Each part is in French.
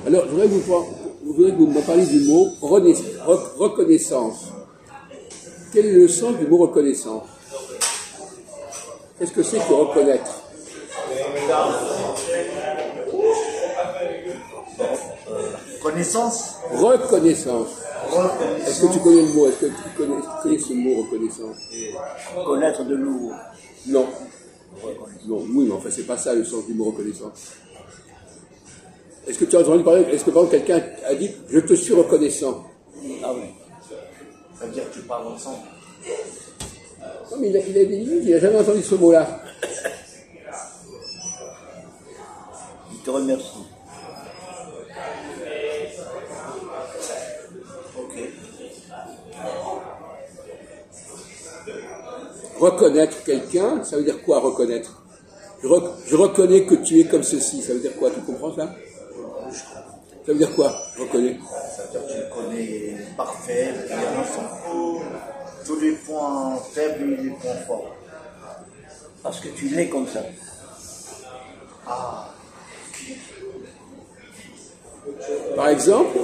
Alors, je voudrais que vous me parliez du mot reconnaissance. Quel est le sens du mot reconnaissance? Qu'est-ce que c'est que reconnaître? Connaissance. Reconnaissance. Est-ce que tu connais le mot? Est-ce que tu connais ce mot reconnaissance? Connaître de lourd. Non. Non, oui, mais enfin, c'est pas ça le sens du mot reconnaissance. Est-ce que tu as entendu parler? Est-ce que par exemple quelqu'un a dit je te suis reconnaissant? Ah oui. Ça veut dire que tu parles ensemble. Non, mais il a des limites, il n'a jamais entendu ce mot-là. Il te remercie. Ok. Reconnaître quelqu'un, ça veut dire quoi reconnaître? Je reconnais que tu es comme ceci, ça veut dire quoi? Tu comprends ça? Ça veut dire quoi? Reconnais. Ça veut dire que tu le connais parfait, bien ensemble. Tous les points faibles et les points forts. Parce que tu l'es comme ça. Ah. Par exemple,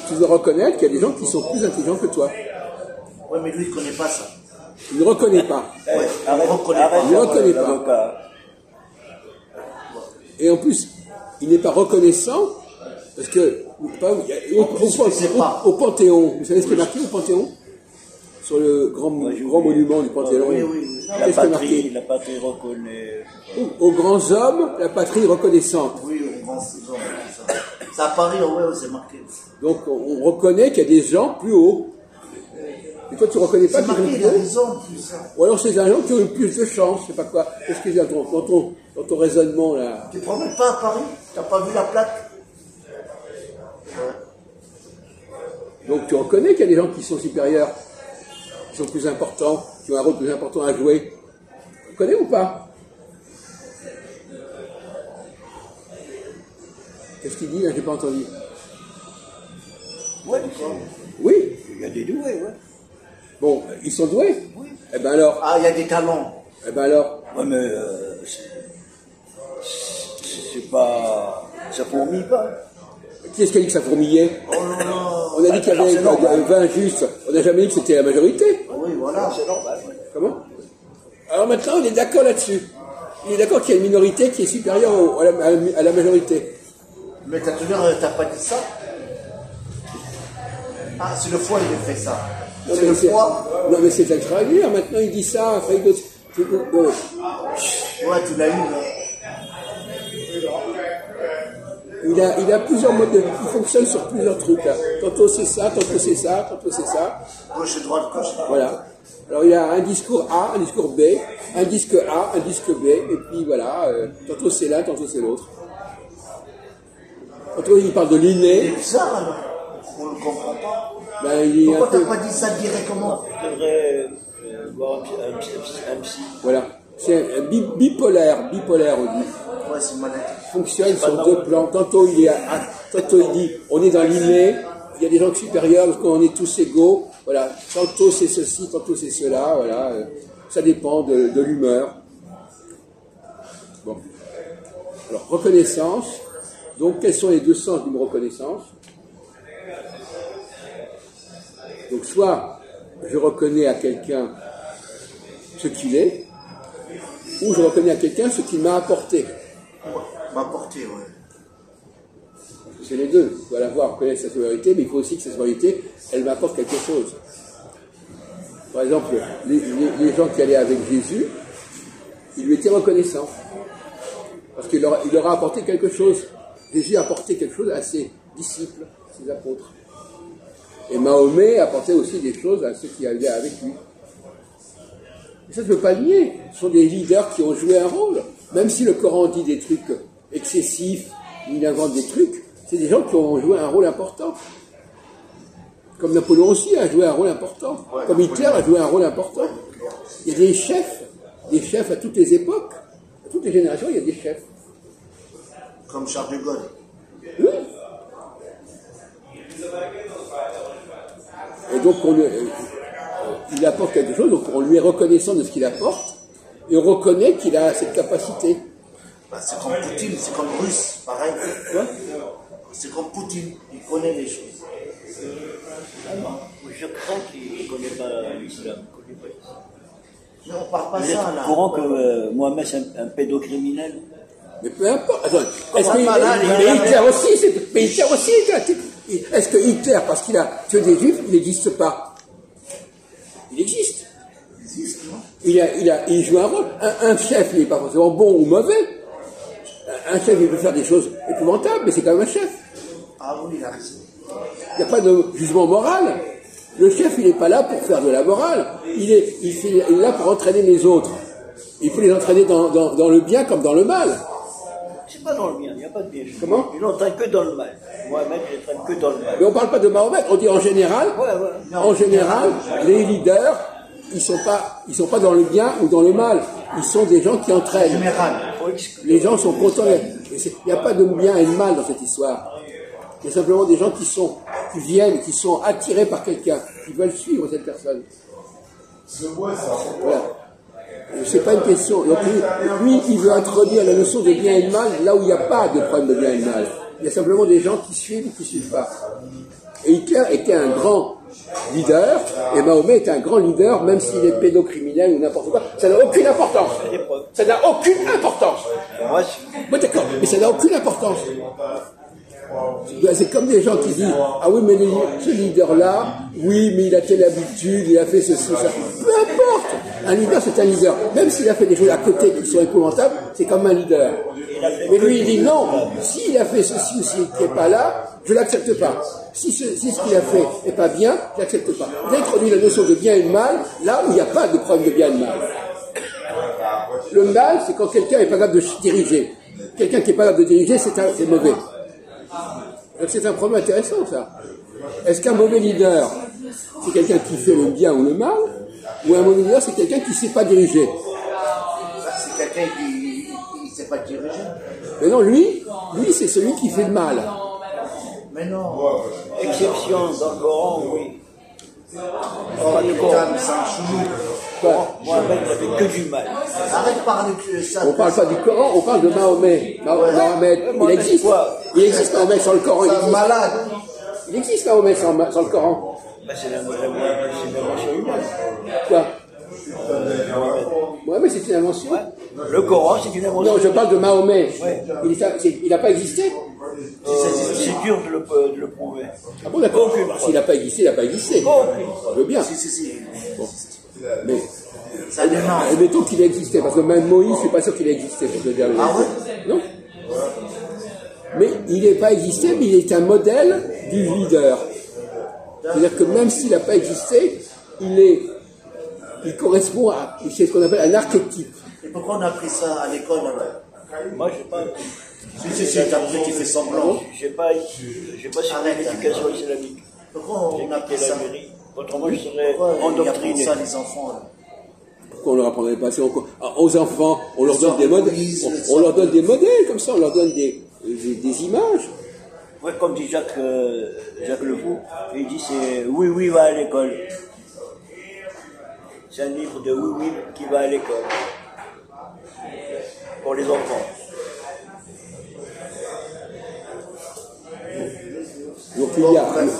tu dois reconnaître qu'il y a des gens qui sont plus intelligents que toi. Oui, mais lui, il ne connaît pas ça. Il ne reconnaît pas. Ouais, il ne reconnaît pas. Il ne reconnaît pas. Et en plus, il n'est pas reconnaissant parce que au Panthéon, vous savez ce qui est marqué au Panthéon? Sur le grand monument du Panthéon. Oui, oui. La patrie reconnaît. Aux grands hommes, la patrie reconnaissante. Oui, aux grands hommes. Ça à Paris, ouais, c'est marqué. Donc on reconnaît qu'il y a des gens plus hauts. Et toi, tu ne reconnais pas qu'ils sont plus hauts? Ou alors c'est des gens qui ont eu plus de chance, je sais pas quoi. Qu'est-ce qu'il y a dans ton raisonnement là? Tu ne promènes pas à Paris? Tu n'as pas vu la plaque? Donc tu reconnais qu'il y a des gens qui sont supérieurs, qui sont plus importants, qui ont un rôle plus important à jouer. Tu reconnais ou pas? Qu'est-ce qu'il dit là? J'ai pas entendu. Ouais, oui. Il y a des doués, ouais. Bon, ils sont doués? Oui. Eh ben alors. Ah, il y a des talents. Eh ben alors. Ouais, mais c'est pas. Ça fourmille pas. Qui est-ce qui a dit que ça fourmillait? Oh non, non. On a dit qu'il y avait 20 justes. On n'a jamais dit que c'était la majorité. Oui, voilà, c'est normal. Ouais. Comment? Alors maintenant, il est d'accord là-dessus. Il est d'accord qu'il y a une minorité qui est supérieure à la majorité. Mais t'as pas dit ça? Ah, c'est le foie, il fait ça. C'est le foie? Non, mais c'est extraordinaire. Maintenant, il dit ça. Enfin, ouais, tu l'as eu, là. Il a plusieurs modes de vie. Il fonctionne sur plusieurs trucs. Là. Tantôt c'est ça, tantôt c'est ça, tantôt c'est ça. Gauche et droite, gauche et droite. Voilà. Alors il a un discours A, un discours B, un disque A, un disque B, et puis voilà. Tantôt c'est l'un, tantôt c'est l'autre. Tantôt il parle de l'inné. C'est bizarre alors. On ne le comprend pas. Ben, pourquoi t'as pas dit ça directement? Je devrais voir un psy. Voilà. C'est bipolaire, on dit. Ouais, c'est maladie. Fonctionne sur deux plans. Tantôt il dit on est dans l'inné, il y a des gens supérieurs parce qu'on est tous égaux. Voilà. Tantôt c'est ceci, tantôt c'est cela. Voilà. Ça dépend de l'humeur. Bon. Alors reconnaissance. Donc quels sont les deux sens du mot reconnaissance? Donc soit je reconnais à quelqu'un ce qu'il est, ou je reconnais à quelqu'un ce qu'il m'a apporté. M'apporter, ouais. C'est les deux. Il faut à la fois reconnaître sa sévérité, mais il faut aussi que sa sévérité, elle m'apporte quelque chose. Par exemple, les gens qui allaient avec Jésus, ils lui étaient reconnaissants. Parce qu'il leur a apporté quelque chose. Jésus a apporté quelque chose à ses disciples, à ses apôtres. Et Mahomet apportait aussi des choses à ceux qui allaient avec lui. Et ça, je ne peux pas le nier. Ce sont des leaders qui ont joué un rôle. Même si le Coran dit des trucs excessifs, il invente des trucs, c'est des gens qui ont joué un rôle important. Comme Napoléon aussi a joué un rôle important. Ouais, comme Hitler a joué un rôle important. Il y a des chefs à toutes les époques, à toutes les générations, il y a des chefs. Comme Charles de Gaulle. Oui. Et donc, il apporte quelque chose, donc on lui est reconnaissant de ce qu'il apporte, et on reconnaît qu'il a cette capacité. Bah, c'est comme Poutine, c'est comme Russe, pareil. Quoi? C'est comme Poutine, il connaît les choses. Ah non, je crois qu'il ne connaît pas l'islam. Mais on parle pas Vous êtes ça là. au courant que Mohamed c'est un pédocriminel? Mais peu importe. Attends, est-ce un que malade, il mais a- Hitler aussi, mais Hitler aussi était un type. Est-ce que Hitler, parce qu'il a tué des juifs, il n'existe pas? Il existe. Il existe, non? Il joue un rôle. Un chef, il n'est pas forcément bon ou mauvais. Un chef, il peut faire des choses épouvantables, mais c'est quand même un chef. Ah oui, il a raison. Il n'y a pas de jugement moral. Le chef, il n'est pas là pour faire de la morale. Il est là pour entraîner les autres. Il faut les entraîner dans le bien comme dans le mal. C'est pas dans le bien, il n'y a pas de bien. Comment? Il n'entraîne que dans le mal. Mohamed, il n'entraîne que dans le mal. Mais on ne parle pas de Mahomet, on dit en général. Ouais. En général, les leaders, ils sont pas dans le bien ou dans le mal. Ils sont des gens qui entraînent. Général. Les gens sont contents. Il n'y a pas de bien et de mal dans cette histoire. Il y a simplement des gens qui viennent, qui sont attirés par quelqu'un, qui veulent suivre cette personne. Voilà. C'est pas une question. Donc lui, il veut introduire la notion de bien et de mal là où il n'y a pas de problème de bien et de mal. Il y a simplement des gens qui suivent ou qui ne suivent pas. Et Hitler était un grand leader, et Mahomet est un grand leader, même s'il est pédocriminel ou n'importe quoi. Ça n'a aucune importance. Ça n'a aucune importance. Moi, d'accord, mais ça n'a aucune importance. C'est comme des gens qui disent ah oui, mais ce leader-là, oui, mais il a telle habitude, il a fait ceci, ça. Peu importe. Un leader, c'est un leader. Même s'il a fait des choses à côté qui sont épouvantables, c'est comme un leader. Mais lui, il dit non. S'il a fait ceci ou ceci qui n'est pas là, je ne l'accepte pas. Si ce qu'il a fait n'est pas bien, je ne l'accepte pas. Il a introduit la notion de bien et de mal là où il n'y a pas de problème de bien et de mal. Le mal, c'est quand quelqu'un n'est pas capable de diriger. Quelqu'un qui n'est pas capable de diriger, c'est mauvais. Donc c'est un problème intéressant, ça. Est-ce qu'un mauvais leader, c'est quelqu'un qui fait le bien ou le mal, ou un mauvais leader, c'est quelqu'un qui ne sait pas diriger? C'est quelqu'un qui ne sait pas diriger. Mais non, lui, c'est celui qui fait le mal. Mais non. Exception dans le Coran, oui. Oh, putain, mais c'est un chounou. Mohamed n'avait que du mal. Arrête de parler de ça. On ne parle pas du Coran, on parle de Mahomet. Mohamed, il existe. Il existe Mahomet sans le Coran. C'est un malade. Il existe Mahomet sans le Coran. Ben, c'est l'invention humaine. Quoi? Mohamed, c'est une invention. Le Coran, c'est une invention. Non, je parle de Mahomet. Ouais. Il n'a pas existé. C'est dur de le prouver. Ah bon, d'accord. S'il n'a pas existé, il n'a pas existé. Je veux bien. Si. Bon. Mais Ça démarre. admettons qu'il a existé, parce que même Moïse, je ne suis pas sûr qu'il a existé, pour te dire. Ah ouais? Non. Mais il n'est pas existé, mais il est un modèle du leader. C'est-à-dire que même s'il n'a pas existé, il correspond à, c'est ce qu'on appelle un archétype. Et pourquoi on a appris ça à l'école alors? Moi, j'ai pas. Si, t'as appris qui fait semblant. J'ai pas suivi l'éducation islamique. Pourquoi on a appris ça? Autrement, je serais Pourquoi il y a endoctriné. ça les enfants là? Pourquoi on leur apprendrait pas ça aux enfants? On leur donne des modèles. On leur donne des modèles comme ça, on leur donne des images. Ouais, comme dit Jacques Le Fou, il dit c'est oui, va à l'école. C'est un livre de oui, qui va à l'école. Pour les enfants. Donc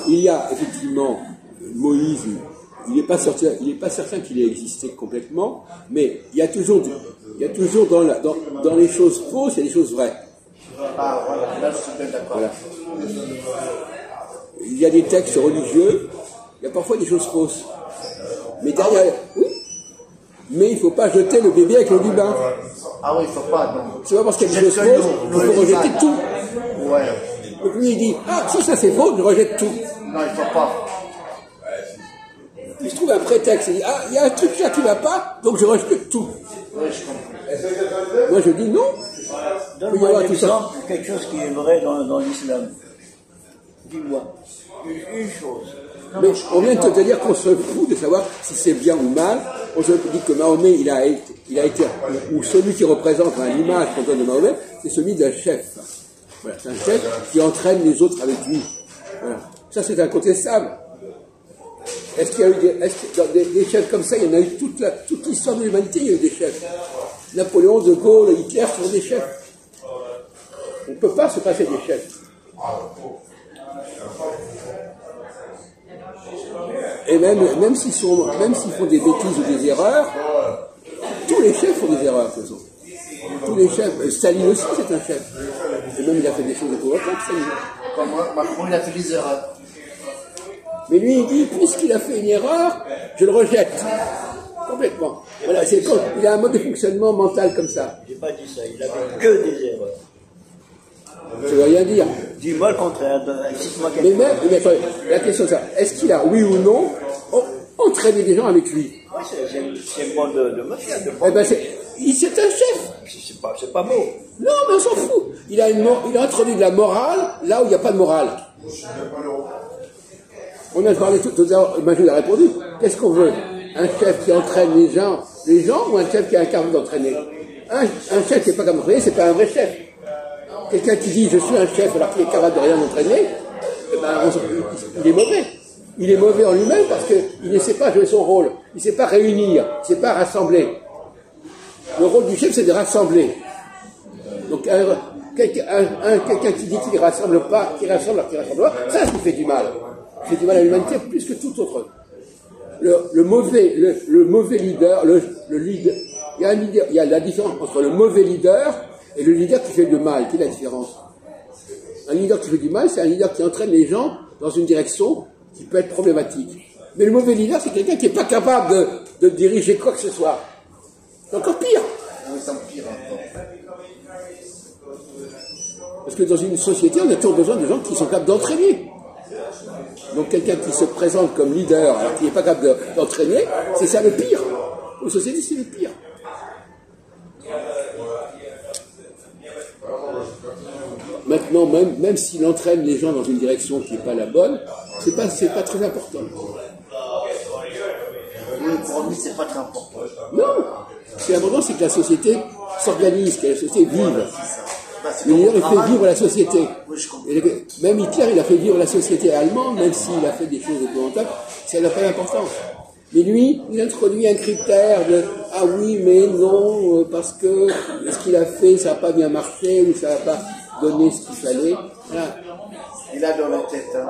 il y a effectivement Moïse, il n'est pas certain qu'il ait existé complètement, mais il y a toujours dans les choses fausses, il y a des choses vraies. Ah voilà, là je suis bien d'accord. Voilà. Il y a des textes religieux, il y a parfois des choses fausses. Mais derrière, oui, mais il ne faut pas jeter le bébé avec l'eau du bain. Ah oui, il ne faut pas, non. C'est pas parce qu'il y a des choses fausses qu'il faut rejeter tout. Ouais. Donc lui il dit, ah si ça c'est faux, je rejette tout. Non, il ne faut pas. Il se trouve un prétexte, il dit, ah il y a un truc là qui ne va pas, donc je rejette tout. Oui, je comprends. Moi je dis non. Donne-moi un exemple, quelque chose qui est vrai dans l'islam. Dis-moi. Une chose. Mais on vient de te dire qu'on se fout de savoir si c'est bien ou mal. On se dit que Mahomet, il a été, ou celui qui représente l'image qu'on donne de Mahomet, c'est celui d'un chef. Voilà, c'est un chef qui entraîne les autres avec lui. Voilà. Ça, c'est incontestable. Est-ce qu'il y a eu des chefs comme ça? Il y en a eu toute l'histoire de l'humanité, il y a eu des chefs. Napoléon, De Gaulle, Hitler sont des chefs. On ne peut pas se passer des chefs. Et même s'ils font des bêtises ou des erreurs, tous les chefs font des erreurs, de toute façon. Tous les chefs, Staline aussi c'est un chef. Et même il a fait des choses épouvantables, Staline. Comme Macron, il a fait des erreurs. Mais lui, il dit, puisqu'il a fait une erreur, je le rejette. Complètement. Voilà, il a un mode de fonctionnement mental comme ça. J'ai pas dit ça, il avait que des erreurs. Ça veut rien dire. Dis-moi le contraire, cite-moi Mais quelque même, la question c'est ça, est-ce qu'il a, oui ou non, entraîné des gens avec lui? Oui, c'est le mode de mafia. Eh ben c'est un chef. C'est pas beau. Non, mais on s'en fout. Il a introduit de la morale là où il n'y a pas de morale. On a parlé tout à l'heure, Marie a répondu. Qu'est-ce qu'on veut? Un chef qui entraîne les gens ou un chef qui est incapable d'entraîner? Un chef qui n'est pas capable d'entraîner, c'est pas un vrai chef. Quelqu'un qui dit je suis un chef alors qu'il est capable de rien entraîner, eh ben, il est mauvais. Il est mauvais en lui-même parce qu'il ne sait pas jouer son rôle. Il ne sait pas réunir, il ne sait pas rassembler. Le rôle du chef, c'est de rassembler. Donc quelqu'un qui dit qu'il ne rassemble pas, qui rassemble alors qu'il ne rassemble pas, ça fait du mal. Il fait du mal à l'humanité plus que tout autre. Le mauvais leader, le leader, il y a la différence entre le mauvais leader et le leader qui fait du mal. Quelle est la différence? Un leader qui fait du mal, c'est un leader qui entraîne les gens dans une direction qui peut être problématique. Mais le mauvais leader, c'est quelqu'un qui n'est pas capable de diriger quoi que ce soit. C'est encore pire. C'est pire encore. Parce que dans une société, on a toujours besoin de gens qui sont capables d'entraîner. Donc quelqu'un qui se présente comme leader alors qu'il n'est pas capable d'entraîner, c'est ça le pire. Aux sociétés, c'est le pire. Maintenant, même s'il entraîne les gens dans une direction qui n'est pas la bonne, c'est pas très important. Oui, pour lui, c'est pas très important. Non, ce qui est important, c'est que la société s'organise, que la société vive. Le leader, il fait vivre la société. Et même Hitler, il a fait vivre la société allemande, même s'il a fait des choses épouvantables, ça n'a pas d'importance. Mais lui, il introduit un critère de « Ah oui, mais non, parce que ce qu'il a fait, ça n'a pas bien marché, ou ça n'a pas donné ce qu'il fallait. » Voilà. Il a dans la tête. Hein.